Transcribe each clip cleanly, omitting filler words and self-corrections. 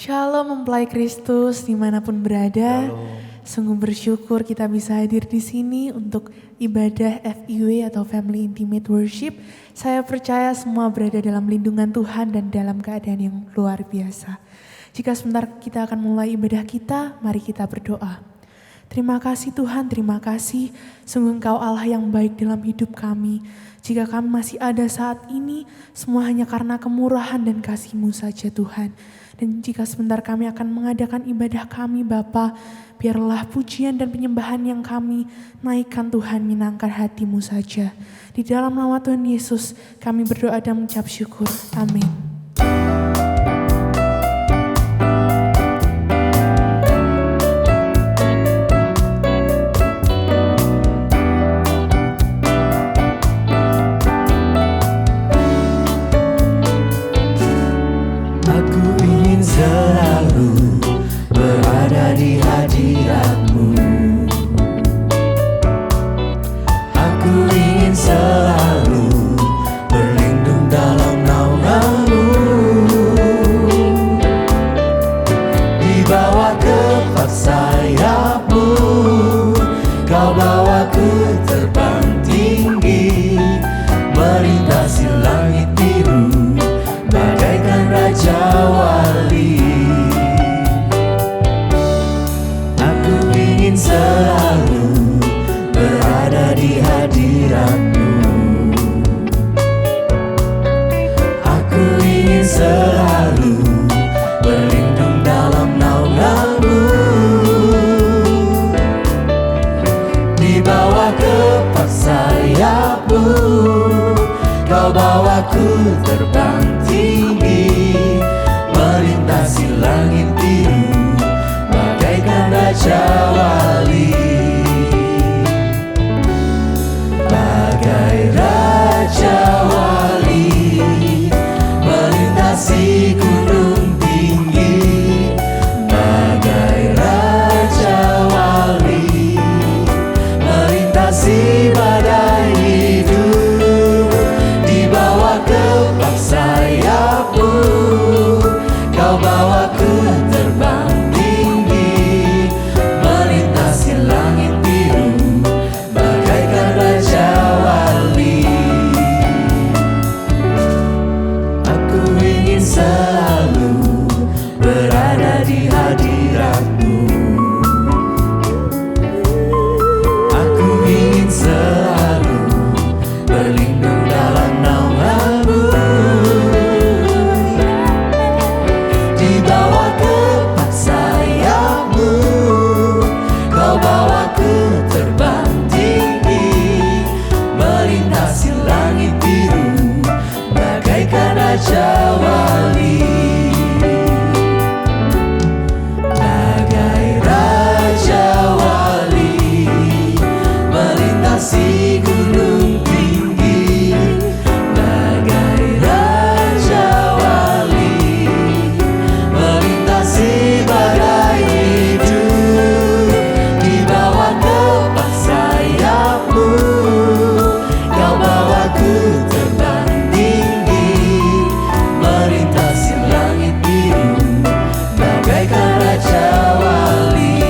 Shalom mempelai Kristus dimanapun berada. Shalom. Sungguh bersyukur kita bisa hadir di sini untuk ibadah FIW atau Family Intimate Worship. Saya percaya semua berada dalam lindungan Tuhan dan dalam keadaan yang luar biasa. Jika sebentar kita akan mulai ibadah kita, mari kita berdoa. Terima kasih Tuhan, terima kasih. Sungguh Engkau Allah yang baik dalam hidup kami. Jika kami masih ada saat ini, semua hanya karena kemurahan dan kasih-Mu saja Tuhan. Dan jika sebentar kami akan mengadakan ibadah kami Bapa, biarlah pujian dan penyembahan yang kami naikkan Tuhan menyenangkan hati-Mu saja. Di dalam nama Tuhan Yesus kami berdoa dan mengucap syukur. Amin. Selalu berada di hadirat-Mu. Aku ingin selalu berlindung dalam naungan-Mu. Di bawah kepak sayap-Mu, Kau bawaku terbang tinggi, melintasi langit biru bagaikan Raja Wali. Aku ingin selalu berada di hadirat-Mu. Aku ingin selalu berlindung dalam naungan-Mu. Di bawah kepak sayap-Mu, Kau bawaku terbang tinggi, melintasi langit biru bagaikan Raja Wali. Bagai Raja Wali melintasi gunung tinggi. Bagai Raja Wali melintasi badai hidup. Di bawah kepak sayap-Mu, Kau bawaku terbang tinggi, melintasi langit biru bagaikan Raja Wali. Aku ingin selalu berada di hadirat-Mu. Aku ingin selalu berlindung dalam naungan-Mu. Di bawah kepak sayap-Mu, Kau bawaku terbang tinggi, melintasi langit biru bagaikan Raja Wali. Bagai Raja Wali melintasi gunung tinggi. Bagai Raja Wali melintasi badai hidup. Di bawah kepak sayap-Mu, Kau bawaku terbang tinggi, melintasi langit biru bagaikan Raja Wali.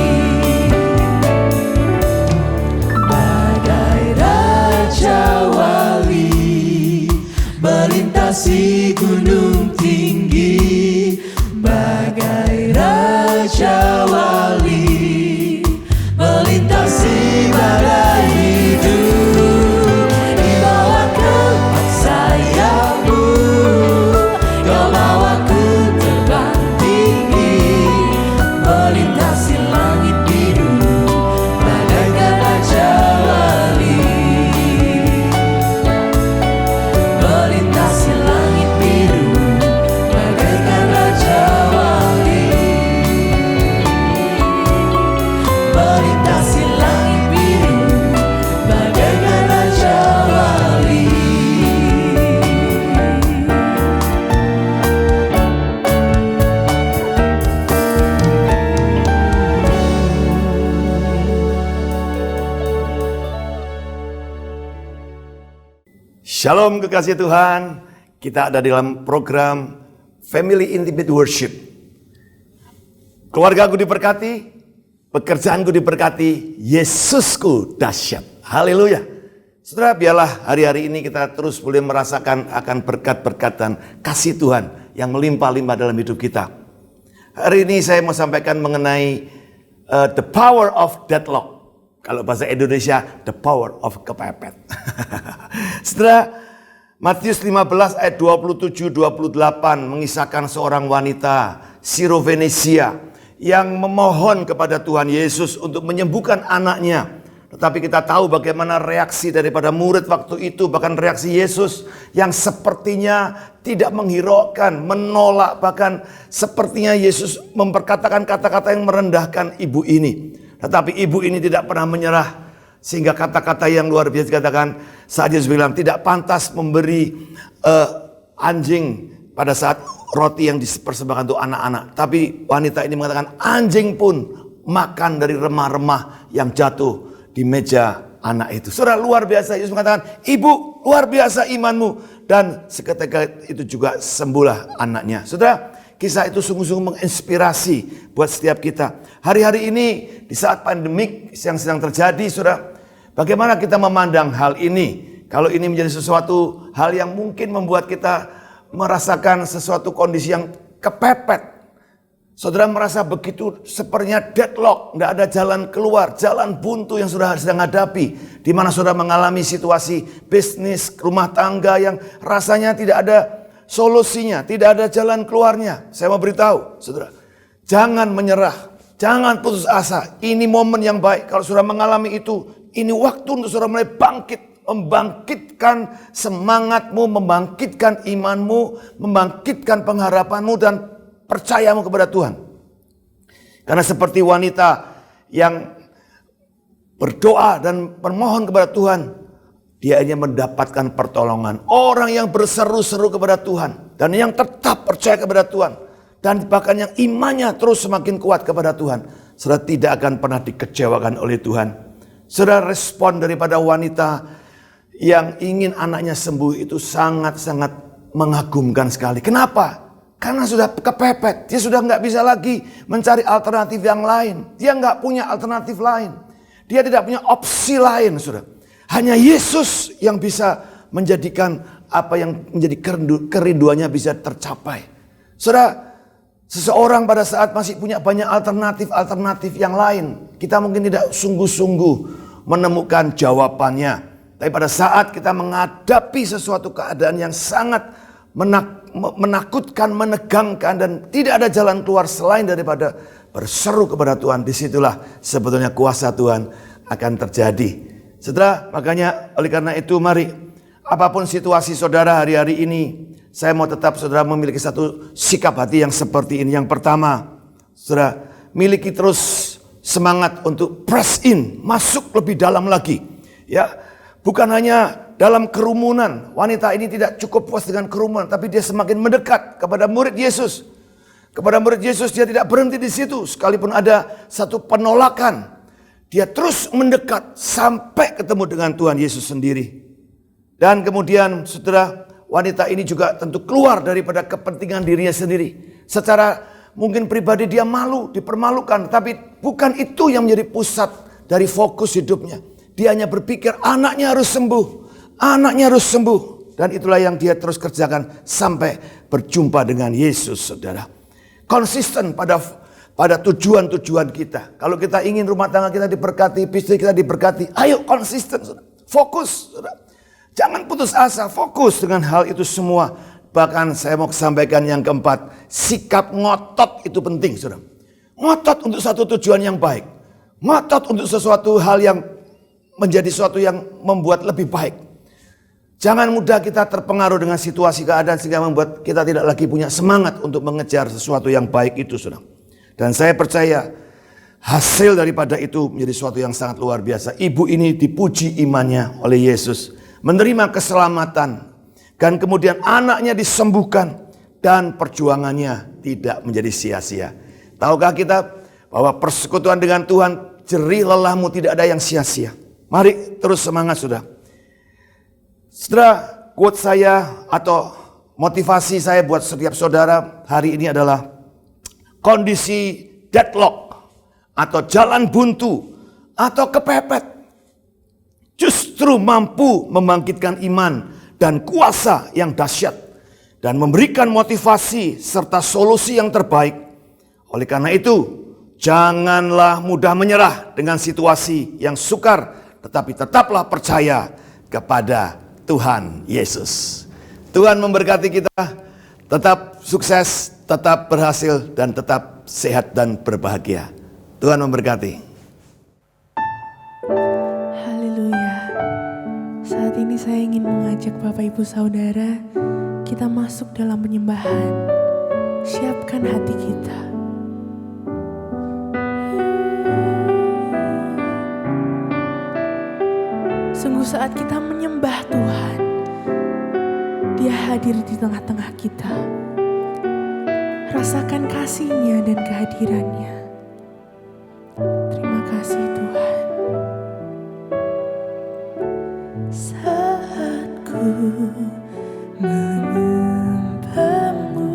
Bagai Raja Wali melintasi gunung tinggi. Bagai Raja Wali melintasi badai hidup. Di bawah kepak sayap-Mu, Kau bawaku terbang tinggi, melintasi langit biru bagaikan Raja Wali. Melintasi langit biru bagaikan Raja Wali. Melintasi langit biru bagaikan Raja Wali. Shalom kekasih Tuhan, kita ada dalam program Family Intimate Worship. Keluargaku diberkati, pekerjaanku diberkati, Yesusku dahsyat. Haleluya. Saudara, biarlah hari-hari ini kita terus boleh merasakan akan berkat-berkat dan kasih Tuhan yang melimpah-limpah dalam hidup kita. Hari ini saya mau sampaikan mengenai the power of deadlock. Kalau bahasa Indonesia, the power of kepepet. Saudara, Matius 15 ayat 27-28 mengisahkan seorang wanita Sirofenisia yang memohon kepada Tuhan Yesus untuk menyembuhkan anaknya. Tetapi kita tahu bagaimana reaksi daripada murid waktu itu, bahkan reaksi Yesus yang sepertinya tidak menghiraukan, menolak, bahkan sepertinya Yesus memperkatakan kata-kata yang merendahkan ibu ini. Tetapi ibu ini tidak pernah menyerah. Sehingga kata-kata yang luar biasa dikatakan saat Yesus bilang tidak pantas memberi anjing pada saat roti yang dipersembahkan untuk anak-anak. Tapi wanita ini mengatakan anjing pun makan dari remah-remah yang jatuh di meja anak itu. Saudara, luar biasa. Yesus mengatakan, ibu luar biasa imanmu. Dan seketika itu juga sembuhlah anaknya. Saudara, kisah itu sungguh-sungguh menginspirasi buat setiap kita. Hari-hari ini di saat pandemik yang sedang terjadi, saudara, bagaimana kita memandang hal ini? Kalau ini menjadi sesuatu hal yang mungkin membuat kita merasakan sesuatu kondisi yang kepepet. Saudara merasa begitu sepertinya deadlock, tidak ada jalan keluar, jalan buntu yang saudara sedang hadapi. Di mana saudara mengalami situasi bisnis, rumah tangga yang rasanya tidak ada solusinya, tidak ada jalan keluarnya. Saya mau beritahu, saudara, jangan menyerah, jangan putus asa. Ini momen yang baik. Kalau saudara mengalami itu, ini waktu untuk saudara mulai bangkit, membangkitkan semangatmu, membangkitkan imanmu, membangkitkan pengharapanmu dan percayamu kepada Tuhan. Karena seperti wanita yang berdoa dan bermohon kepada Tuhan, dia hanya mendapatkan pertolongan. Orang yang berseru-seru kepada Tuhan dan yang tetap percaya kepada Tuhan dan bahkan yang imannya terus semakin kuat kepada Tuhan, saudara tidak akan pernah dikecewakan oleh Tuhan. Saudara, respon daripada wanita yang ingin anaknya sembuh itu sangat-sangat mengagumkan sekali. Kenapa? Karena sudah kepepet, dia sudah nggak bisa lagi mencari alternatif yang lain. Dia nggak punya alternatif lain. Dia tidak punya opsi lain, saudara. Hanya Yesus yang bisa menjadikan apa yang menjadi kerinduannya bisa tercapai. Saudara, seseorang pada saat masih punya banyak alternatif yang lain, kita mungkin tidak sungguh-sungguh menemukan jawabannya. Tapi pada saat kita menghadapi sesuatu keadaan yang sangat menakutkan, menegangkan dan tidak ada jalan keluar selain daripada berseru kepada Tuhan, disitulah sebetulnya kuasa Tuhan akan terjadi. Saudara, makanya oleh karena itu mari apapun situasi saudara hari-hari ini, saya mau tetap saudara memiliki satu sikap hati yang seperti ini. Yang pertama, saudara miliki terus semangat untuk press in, masuk lebih dalam lagi. Ya, bukan hanya dalam kerumunan. Wanita ini tidak cukup puas dengan kerumunan, tapi dia semakin mendekat kepada murid Yesus. Kepada murid Yesus dia tidak berhenti di situ. Sekalipun ada satu penolakan, dia terus mendekat sampai ketemu dengan Tuhan Yesus sendiri. Dan kemudian saudara, wanita ini juga tentu keluar daripada kepentingan dirinya sendiri. Secara mungkin pribadi dia malu, dipermalukan, tapi bukan itu yang menjadi pusat dari fokus hidupnya. Dia hanya berpikir anaknya harus sembuh. Anaknya harus sembuh. Dan itulah yang dia terus kerjakan sampai berjumpa dengan Yesus, saudara. Konsisten pada tujuan-tujuan kita. Kalau kita ingin rumah tangga kita diberkati, bisnis kita diberkati, ayo konsisten, saudara. Fokus, saudara. Jangan putus asa, fokus dengan hal itu semua. Bahkan saya mau sampaikan yang keempat, sikap ngotot itu penting, saudara. Ngotot untuk satu tujuan yang baik. Ngotot untuk sesuatu hal yang menjadi sesuatu yang membuat lebih baik. Jangan mudah kita terpengaruh dengan situasi keadaan sehingga membuat kita tidak lagi punya semangat untuk mengejar sesuatu yang baik itu, saudara. Dan saya percaya hasil daripada itu menjadi sesuatu yang sangat luar biasa. Ibu ini dipuji imannya oleh Yesus, menerima keselamatan, dan kemudian anaknya disembuhkan dan perjuangannya tidak menjadi sia-sia. Tahukah kita bahwa persekutuan dengan Tuhan, jerih lelahmu tidak ada yang sia-sia. Mari terus semangat, saudara. Saudara, quote saya atau motivasi saya buat setiap saudara hari ini adalah kondisi deadlock, atau jalan buntu, atau kepepet, justru mampu membangkitkan iman dan kuasa yang dahsyat dan memberikan motivasi serta solusi yang terbaik. Oleh karena itu, janganlah mudah menyerah dengan situasi yang sukar, tetapi tetaplah percaya kepada Tuhan Yesus. Tuhan memberkati kita, tetap sukses, tetap berhasil, dan tetap sehat dan berbahagia. Tuhan memberkati. Haleluya. Saat ini saya ingin mengajak Bapak Ibu Saudara, kita masuk dalam penyembahan. Siapkan hati kita. Sungguh saat kita menyembah Tuhan, Dia hadir di tengah-tengah kita. Rasakan kasih-Nya dan kehadiran-Nya. Terima kasih Tuhan. Saat ku menyembah-Mu,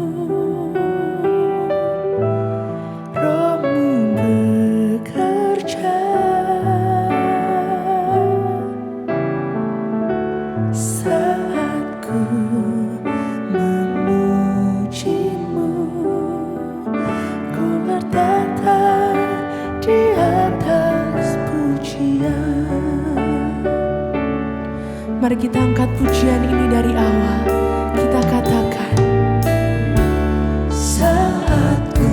Roh-Mu bekerja. Saat ku memuji-Mu, ku bertata di atas pujian. Mari kita angkat pujian ini dari awal. Kita katakan, saat ku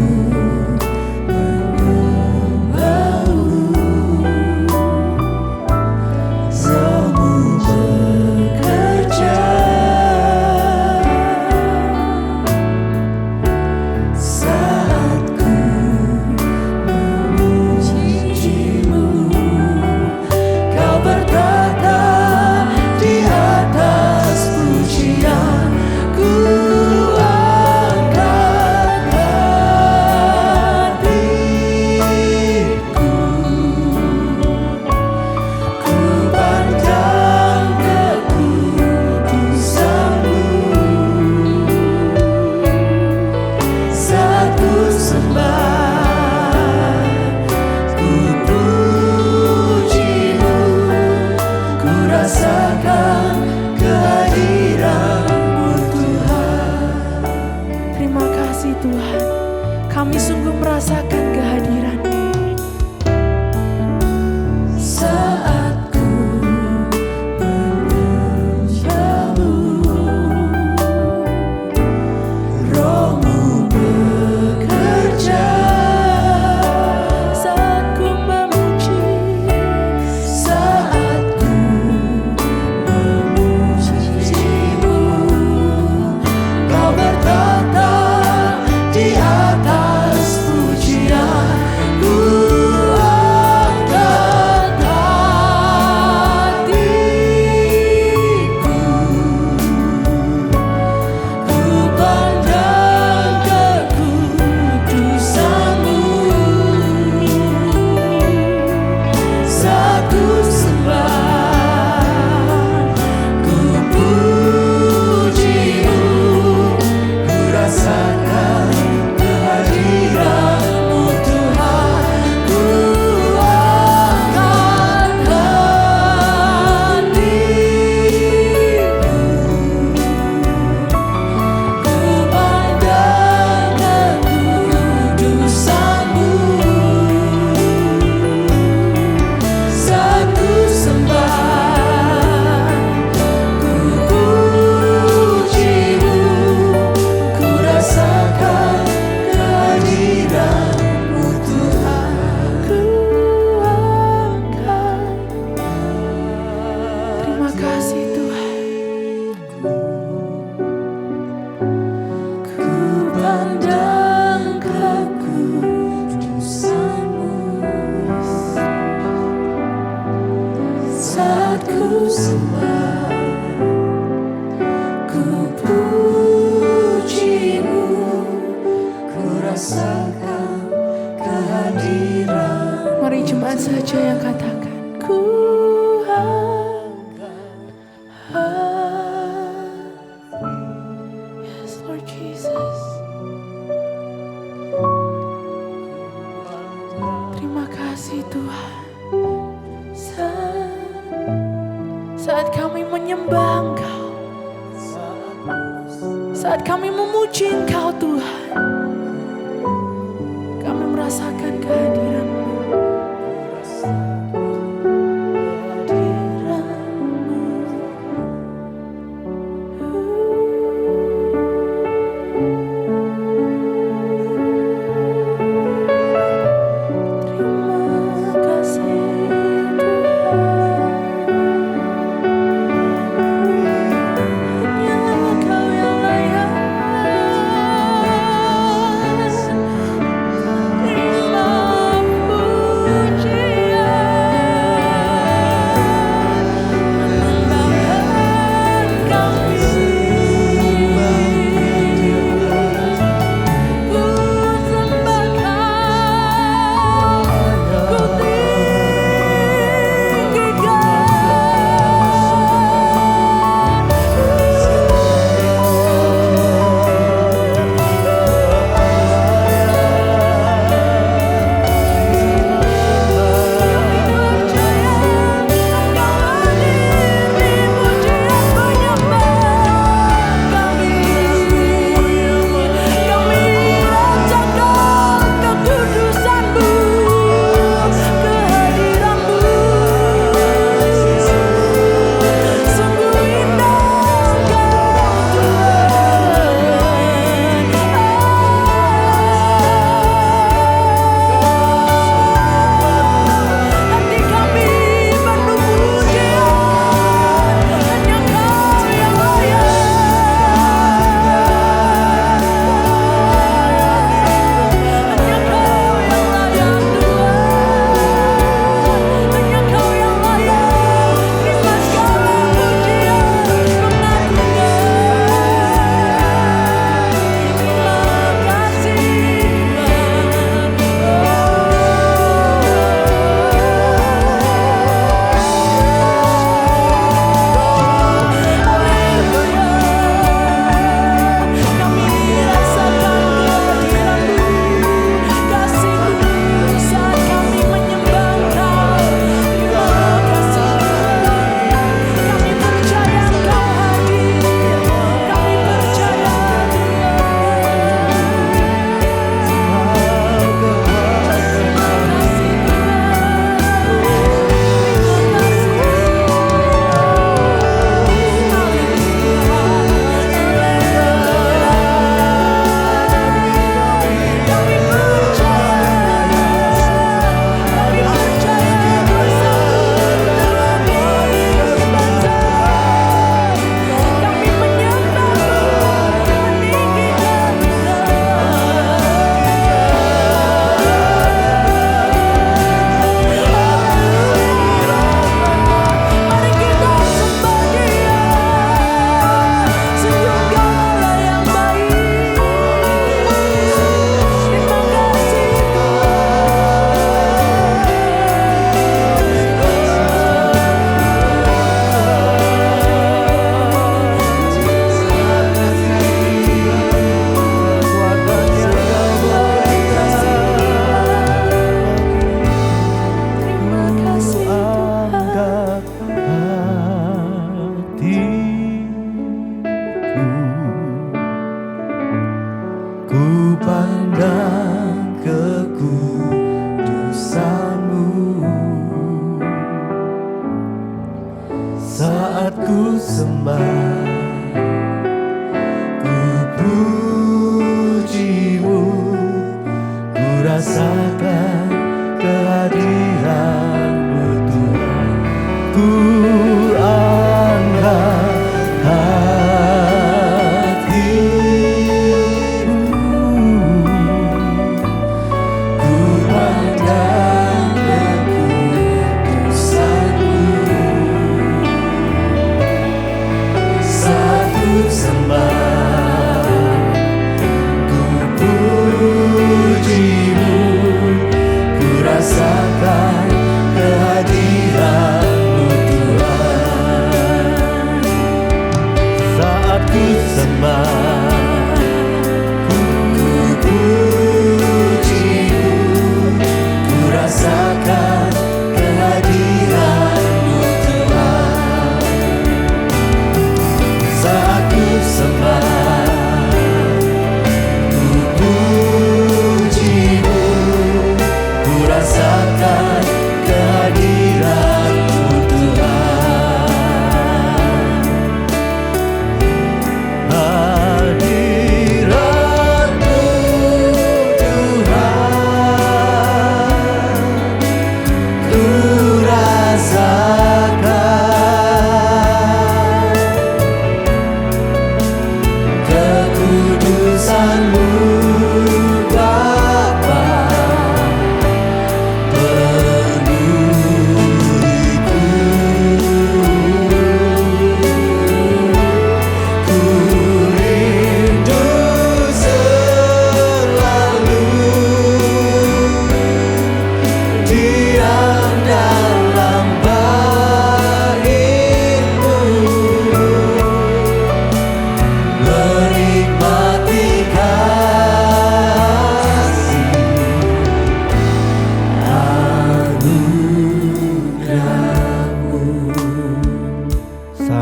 menyembah-Mu, Roh-Mu bekerja. Saat ku memuji-Mu, Kau bertata di atas pujian. Ku angkat hatiku, ku pandang kekudusan-Mu. Saat ku sembah, ku puji-Mu, ku rasakan kehadiran-Mu Tuhan. Terima kasih Tuhan, kami sungguh merasakan kehadiran-Mu. Saat ku menyembah-Mu, Roh-Mu bekerja. Saat ku memuji, saat ku memuji-Mu, Kau bertata di atas pujian. Saat kami menyembah Engkau, saat kami memuji Engkau Tuhan, kami merasakan kehadiran-Mu.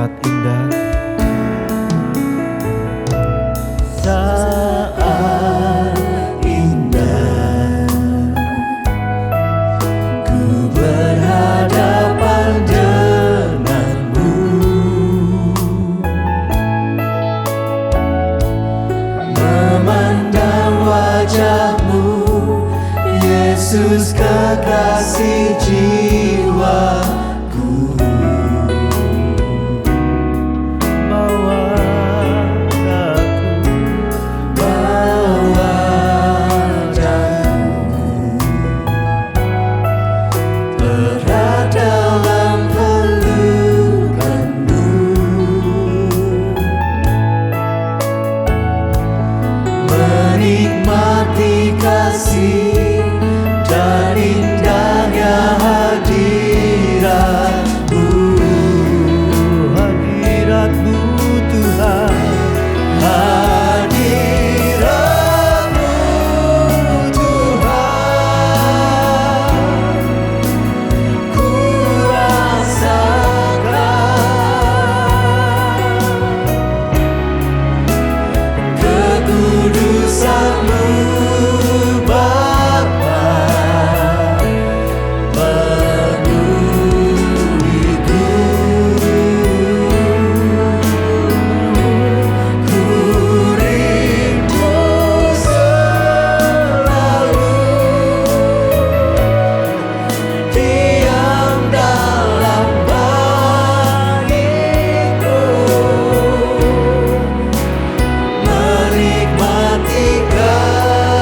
saat indah, saat indah ku berhadapan denganmu, memandang wajahmu, Yesus kekasih jiwaku. Bawa daku erat dalam pelukanmu, menikmati kasih dan indahnya hadiratmu, hadiratmu Tuhan, hadiratmu Tuhan, ku rasakan kekudusan-Mu Bapa, penuhiku, ku rindu selalu diam dalam bait-Mu, menikmati kasih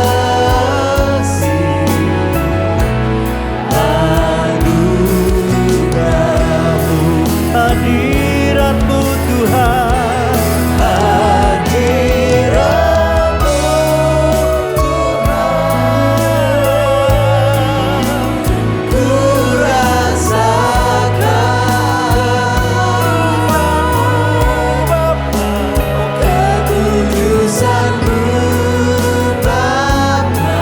anugerah-Mu, hadirat-Mu Tuhan, hadirat-Mu Tuhan, ku rasakan kekudusan-Mu Bapa,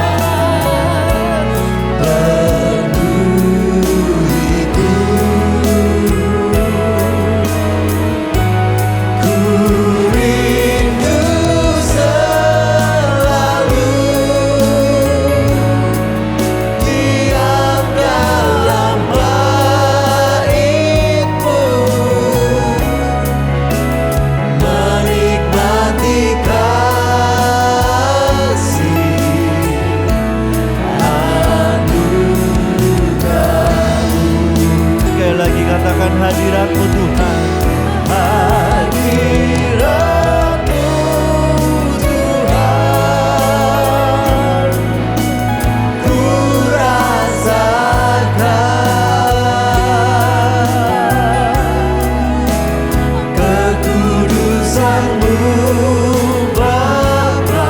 penuhiku, ku rindu selalu diam dalam bait-Mu, menikmati kasih anugerah-Mu. Sekali lagi katakan hadirat-Mu Tuhan, hadirat-Mu Tuhan, ku rasakan kekudusan-Mu Bapa,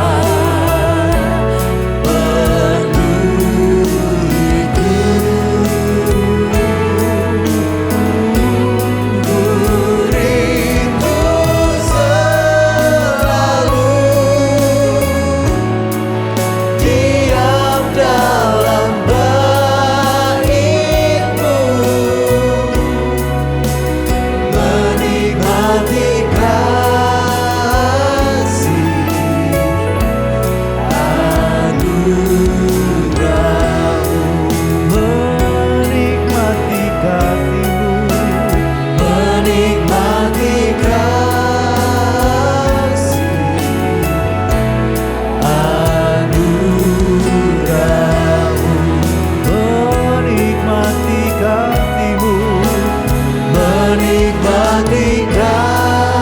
penuhiku, ku rindu selalu diam dalam bait-Mu, menikmati kasih anugerah-Mu, menikmati kasih-Mu, menikmati kasih anugerah-Mu, menikmati kasih-Mu, menikmati kasih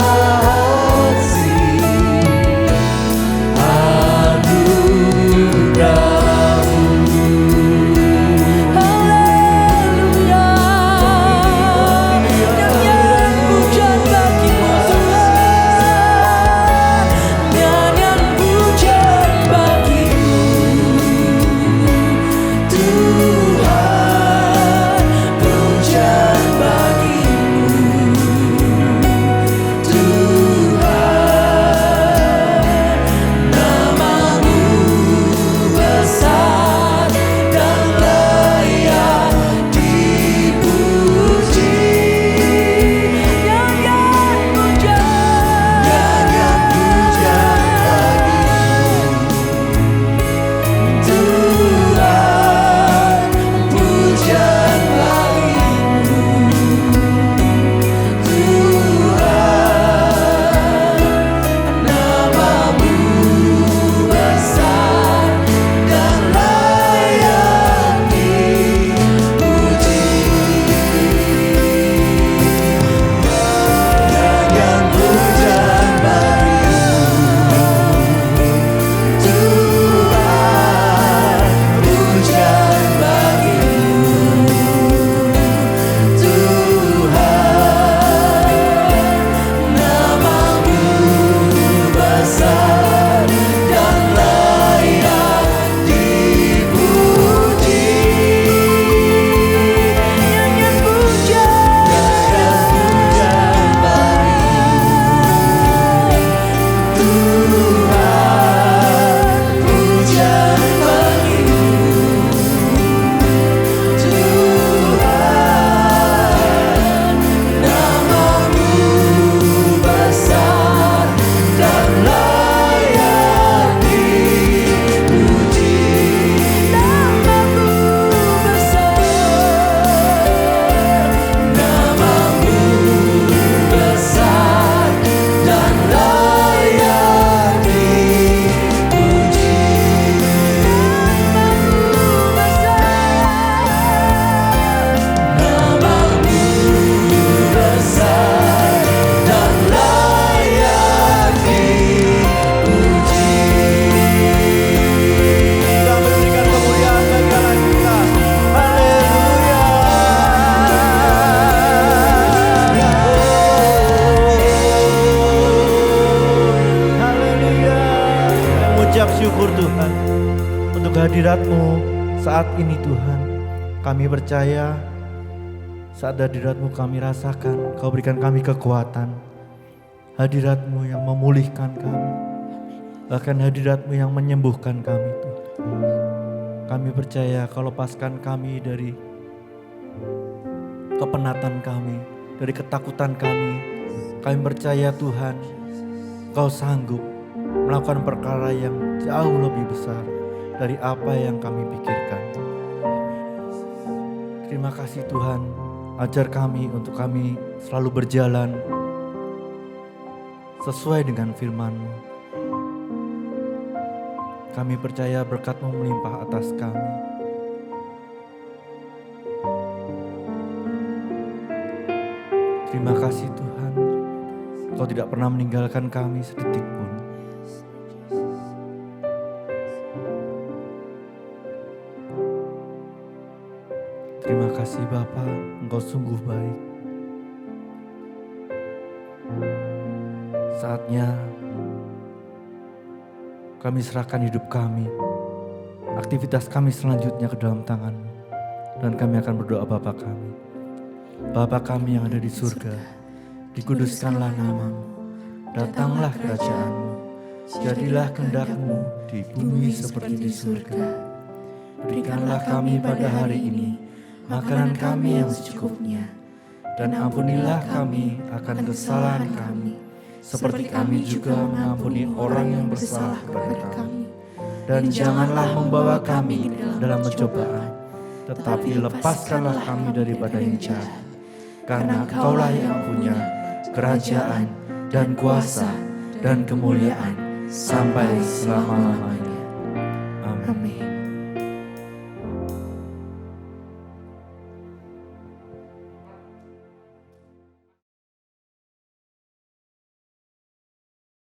hadirat-Mu saat ini Tuhan. Kami percaya saat hadirat-Mu kami rasakan, Kau berikan kami kekuatan. Hadirat-Mu yang memulihkan kami, bahkan hadirat-Mu yang menyembuhkan kami Tuhan. Kami percaya Kau lepaskan kami dari kepenatan kami, dari ketakutan kami. Kami percaya Tuhan, Kau sanggup melakukan perkara yang jauh lebih besar dari apa yang kami pikirkan. Terima kasih Tuhan, ajar kami untuk kami selalu berjalan sesuai dengan firman-Mu. Kami percaya berkat-Mu melimpah atas kami. Terima kasih Tuhan, Kau tidak pernah meninggalkan kami sedetik pun. Terima kasih Bapa, Engkau sungguh baik. Saatnya kami serahkan hidup kami, aktivitas kami selanjutnya ke dalam tangan-Mu. Dan kami akan berdoa Bapa kami. Bapa kami yang ada di surga, dikuduskanlah nama-Mu, datanglah kerajaan-Mu, jadilah kehendak-Mu di bumi seperti di surga. Berikanlah kami pada hari ini makanan kami yang secukupnya, dan ampunilah kami akan kesalahan kami, seperti kami juga mengampuni orang yang bersalah kepada kami. Dan janganlah membawa kami dalam pencobaan, tetapi lepaskanlah kami daripada yang jahat. Karena Kaulah yang punya kerajaan dan kuasa dan kemuliaan sampai selama-lamanya. Amin. Amin.